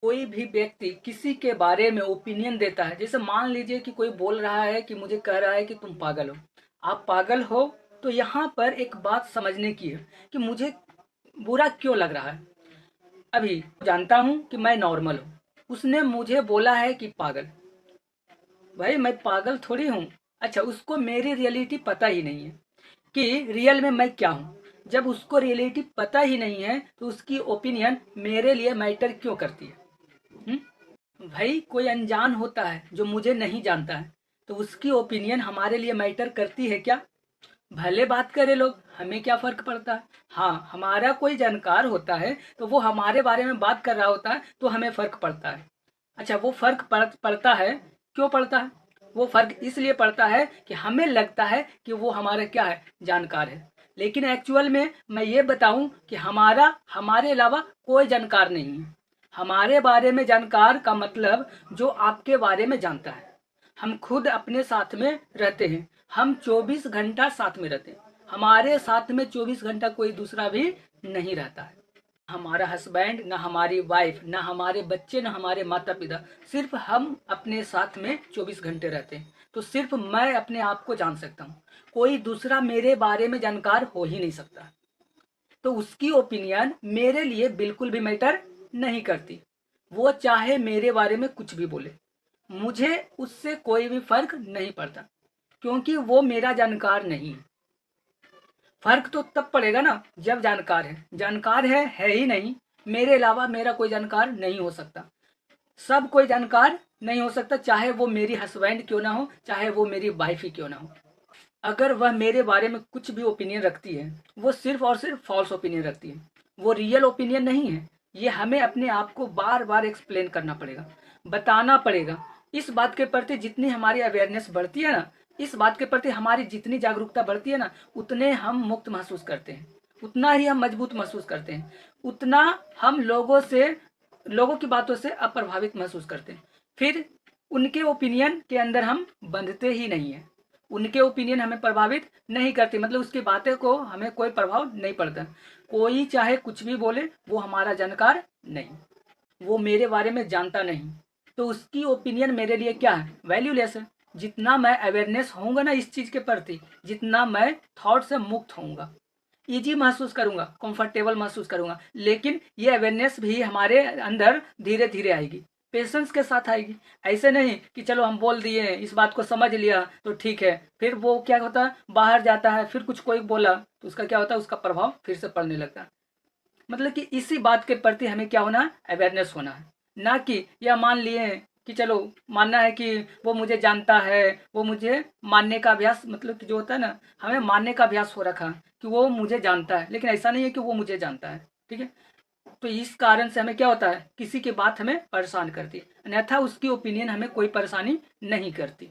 कोई भी व्यक्ति किसी के बारे में ओपिनियन देता है, जैसे मान लीजिए कि कोई बोल रहा है कि मुझे कह रहा है कि तुम पागल हो, आप पागल हो, तो यहाँ पर एक बात समझने की है कि मुझे बुरा क्यों लग रहा है। अभी जानता हूँ कि मैं नॉर्मल हूँ, उसने मुझे बोला है कि पागल, भाई मैं पागल थोड़ी हूँ। अच्छा, उसको मेरी रियलिटी पता ही नहीं है कि रियल में मैं क्या हूँ। जब उसको रियलिटी पता ही नहीं है तो उसकी ओपिनियन मेरे लिए मैटर क्यों करती है? भाई कोई अनजान होता है जो मुझे नहीं जानता है, तो उसकी ओपिनियन हमारे लिए मैटर करती है क्या? भले बात करे लोग, हमें क्या फर्क पड़ता है। हाँ, हमारा कोई जानकार होता है तो वो हमारे बारे में बात कर रहा होता है तो हमें फर्क पड़ता है। अच्छा, वो फर्क पड़ता है, क्यों पड़ता है? वो फर्क इसलिए पड़ता है कि हमें लगता है कि वो हमारा क्या है, जानकार है। लेकिन एक्चुअल में मैं ये बताऊं कि हमारे अलावा कोई जानकार नहीं है। हमारे बारे में जानकार का मतलब जो आपके बारे में जानता है। हम खुद अपने साथ में रहते हैं, हम 24 घंटा साथ में रहते हैं, हमारे साथ में 24 घंटा कोई दूसरा भी नहीं रहता है। हमारा हस्बैंड, ना हमारी वाइफ, ना हमारे बच्चे, ना हमारे माता पिता, सिर्फ हम अपने साथ में 24 घंटे रहते हैं। तो सिर्फ मैं अपने आप को जान सकता हूँ, कोई दूसरा मेरे बारे में जानकार हो ही नहीं सकता। तो उसकी ओपिनियन मेरे लिए बिल्कुल भी मैटर नहीं करती। वो चाहे मेरे बारे में कुछ भी बोले, मुझे उससे कोई भी फर्क नहीं पड़ता, क्योंकि वो मेरा जानकार नहीं है। फर्क तो तब पड़ेगा ना जब जानकार है। जानकार है ही नहीं, मेरे अलावा मेरा कोई जानकार नहीं हो सकता। सब कोई जानकार नहीं हो सकता, चाहे वो मेरी हस्बैंड क्यों ना हो, चाहे वो मेरी वाइफ ही क्यों ना हो। अगर वह मेरे बारे में कुछ भी ओपिनियन रखती है, वो सिर्फ और सिर्फ फॉल्स ओपिनियन रखती है, वो रियल ओपिनियन नहीं है। ये हमें अपने आप को बार बार एक्सप्लेन करना पड़ेगा, बताना पड़ेगा। इस बात के प्रति जितनी हमारी अवेयरनेस बढ़ती है ना, इस बात के प्रति हमारी जितनी जागरूकता बढ़ती है ना, उतने हम मुक्त महसूस करते हैं, उतना ही हम मजबूत महसूस करते हैं, उतना हम लोगों की बातों से अप्रभावित महसूस करते हैं। फिर उनके ओपिनियन के अंदर हम बंधते ही नहीं है। उनके ओपिनियन हमें प्रभावित नहीं करती, मतलब उसकी बातें को हमें कोई प्रभाव नहीं पड़ता। कोई चाहे कुछ भी बोले, वो हमारा जानकार नहीं, वो मेरे बारे में जानता नहीं, तो उसकी ओपिनियन मेरे लिए क्या है, वैल्यूलेस है। जितना मैं अवेयरनेस होऊंगा ना इस चीज के प्रति, जितना मैं थॉट से मुक्त होऊंगा, ईजी महसूस करूंगा, कंफर्टेबल महसूस करूंगा। लेकिन ये अवेयरनेस भी हमारे अंदर धीरे धीरे आएगी, पेशेंस के साथ आएगी। ऐसे नहीं कि चलो हम बोल दिए, इस बात को समझ लिया तो ठीक है, फिर वो क्या होता है, बाहर जाता है, फिर कुछ कोई बोला तो उसका क्या होता है, उसका प्रभाव फिर से पड़ने लगता है। मतलब कि इसी बात के प्रति हमें क्या होना है, अवेयरनेस होना है। ना कि यह मान लिए कि चलो मानना है कि वो मुझे जानता है, वो मुझे मानने का अभ्यास, मतलब कि जो होता है ना, हमें मानने का अभ्यास हो रखा है कि वो मुझे जानता है, लेकिन ऐसा नहीं है कि वो मुझे जानता है। ठीक है, तो इस कारण से हमें क्या होता है, किसी की बात हमें परेशान करती है, अन्यथा उसकी ओपिनियन हमें कोई परेशानी नहीं करती।